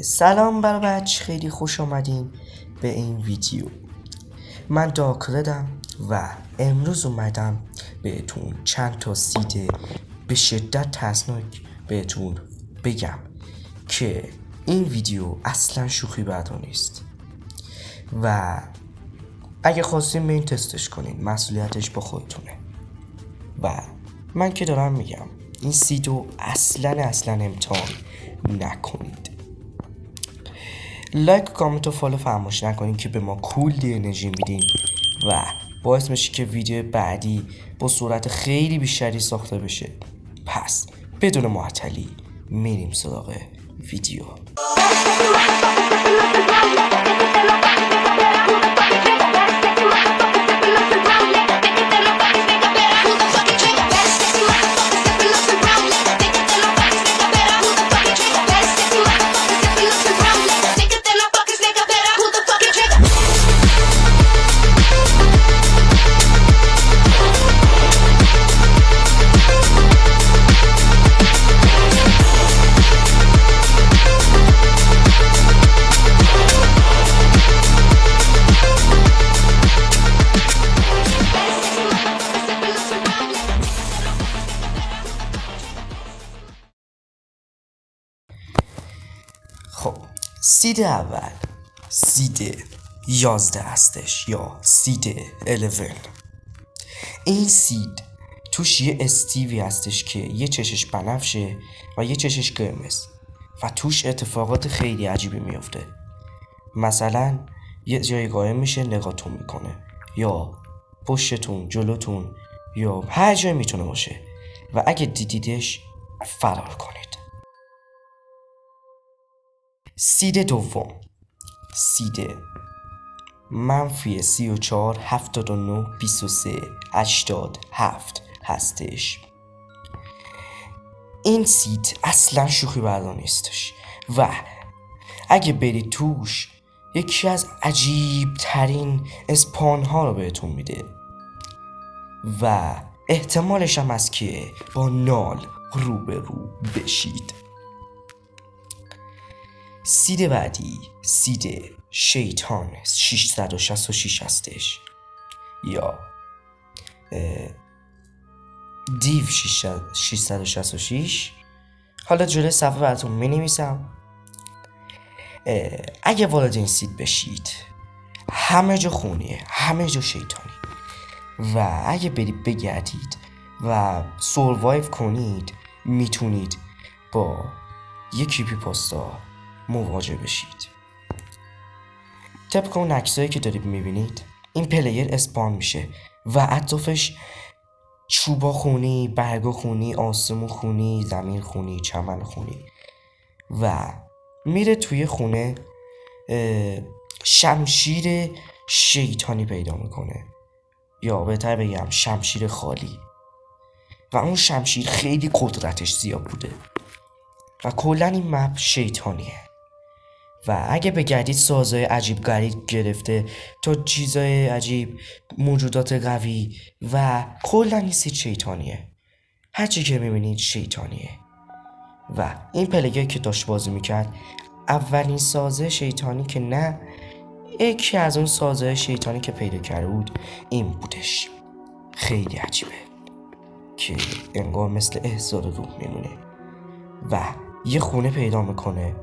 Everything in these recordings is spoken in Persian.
سلام بر بچه، خیلی خوش آمدین به این ویدیو. من دارکردم و امروز اومدم بهتون چند تا سید به شدت ترسناک بهتون بگم که این ویدیو اصلا شوخی بردار نیست و اگه خواستین به این تستش کنین مسئولیتش با خودتونه و من که دارم میگم این سیدو اصلا امتحان نکنید. لایک و کامنت و فالو فراموش نکنید که به ما کلی انرژی میدین و باعث میشه که ویدیو بعدی با سرعت خیلی بیشتری ساخته بشه. پس بدون معطلی میریم سراغ ویدیو. خب سید اول سید 11 هستش یا سید 11. این سید توش یه استیوی هستش که یه چشش بنفشه و یه چشش قرمز و توش اتفاقات خیلی عجیبی میفته. مثلا یه جایی قایم میشه نگاهتون میکنه یا پشتتون، جلوتون یا هر جایی میتونه باشه و اگه دیدیدش فرار کنید. سید دوم سید -34 79 23 87 هستش. این سید اصلا شوخی بردار نیستش و اگه برید توش یکی از عجیب ترین اسپان ها رو بهتون میده و احتمالش هم هست که با نال روبرو بشید. سید بعدی سید شیطان 666 هستش یا دیو 666. حالا جلوی صفحه براتون می نویسم. اگه وارد این سید بشید همه جا خونیه، همه جا شیطانی و اگه برید بگردید و سروایو کنید میتونید با یه کریپی پاستا مواجه بشید. طبق اون عکسایی که دارید میبینید این پلیر اسپان میشه و اطرافش چوبا خونی، برگا خونی، آسمون خونی، زمین خونی، چمن خونی و میره توی خونه شمشیر شیطانی پیدا میکنه یا بهتر بگم شمشیر خالی و اون شمشیر خیلی قدرتش زیاد بوده و کلا این مپ شیطانیه و اگه بگردید سازهای عجیب غریب گرفته تا چیزای عجیب، موجودات قوی و کلا این سید شیطانیه. هرچی که میبینید شیطانیه و این پلگی که داشت بازی میکرد اولین سازه شیطانی که نه یکی از اون سازه شیطانی که پیدا کرده بود این بودش. خیلی عجیبه که انگار مثل احضار روح میمونه و یه خونه پیدا میکنه،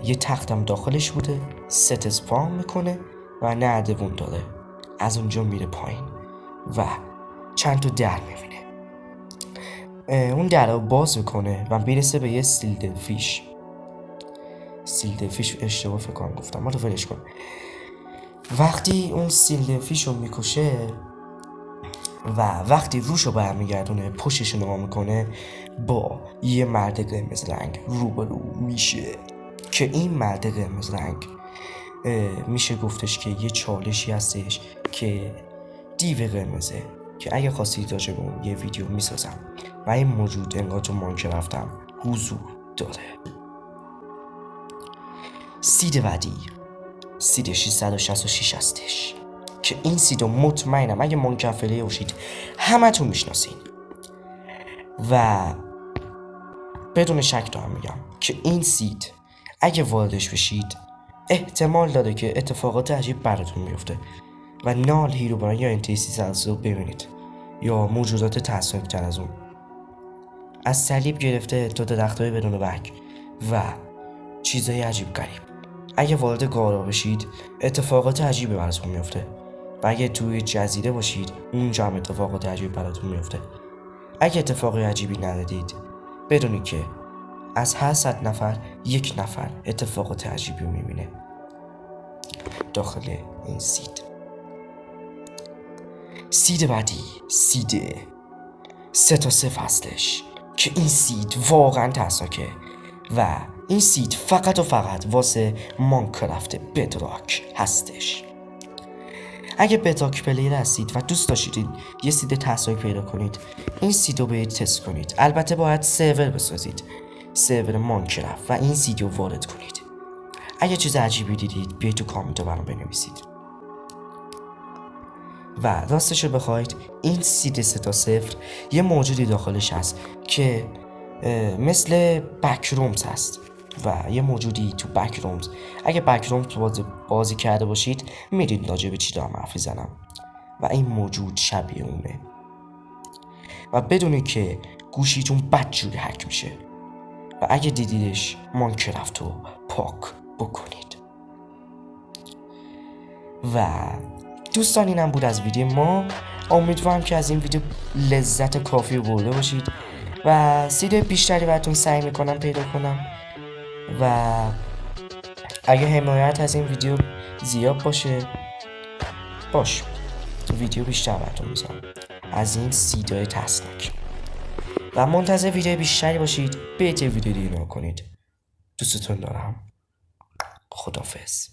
یه تختم داخلش بوده، ست اسپام میکنه و نردبون داره. از اونجا میره پایین و چند تا در میبینه. اون در رو باز میکنه و میرسه به یه سیلدفیش. اشتباه فکر کنم گفتم، ما رو ولش کن. وقتی اون سیلدفیش رو میکشه و وقتی روش رو برمیگردونه پشتش رو نگاه میکنه با یه مرد قرمز رنگ روبرو میشه که این مرد قرمز رنگ میشه گفتش که یه چالشی هستش که دیو قرمزه که اگه خواستید راجع به اون یه ویدیو میسازم و این موجود انگار تو ماینکرافتم حضور داره. سید بعدی سید 666 هستش که این سیدو مطمئنم اگه ماینکرافت باشید همه تون میشناسین و بدون شک دارم میگم که این سید اگه واردش بشید احتمال داره که اتفاقات عجیب براتون میفته و نال هیروبران یا انتی 300 ببینید یا موجودات ترسناک‌تر از اون، از صلیب گرفته تا درخت‌های بدون برگ و چیزای عجیب غریب. اگه وارد غارا بشید اتفاقات عجیبی براتون میفته و اگه توی جزیره باشید اونجا هم اتفاقات عجیب براتون میفته. اگه اتفاقی عجیبی ندیدید بدونید که از هر 100 نفر 1 نفر اتفاقات عجیبی میبینه داخل این سید بعدی سید 3 تا 0 هستش که این سید واقعا ترسناکه و این سید فقط و فقط واسه ماینکرافت بدراک هستش. اگه بدراک پلیر هستید و دوست داشتید یه سید ترسناک پیدا کنید این سید رو برید تست کنید. البته باید سرور بسازید، سرور ماینکرافت، و این سید رو وارد کنید. اگه چیز عجیبی دیدید بیاید تو کامنت برام بنویسید. و راستش رو بخواید این سید 3 تا 0 یه موجودی داخلش هست که مثل بکرومز هست و یه موجودی تو بکرومز. اگه بکرومز بازی کرده باشید میدید راجع به چی دارم حرف میزنم و این موجود شبیه اونه و بدونید که گوشیتون بدجوری هک میشه و اگه دیدیدش ماینکرافت رو پاک بکنید. و دوستان اینم بود از ویدیو ما. امیدوارم که از این ویدیو لذت کافی رو برده باشید و سید بیشتری براتون سعی میکنم پیدا کنم و اگه حمایت از این ویدیو زیاد باشه ویدیو بیشتر براتون میذارم از این سیدای ترسناک و منتظر ویدیو بیشتری باشید. برید ویدیو دیگه نگاه کنید. دوستتون دارم. خداحافظ.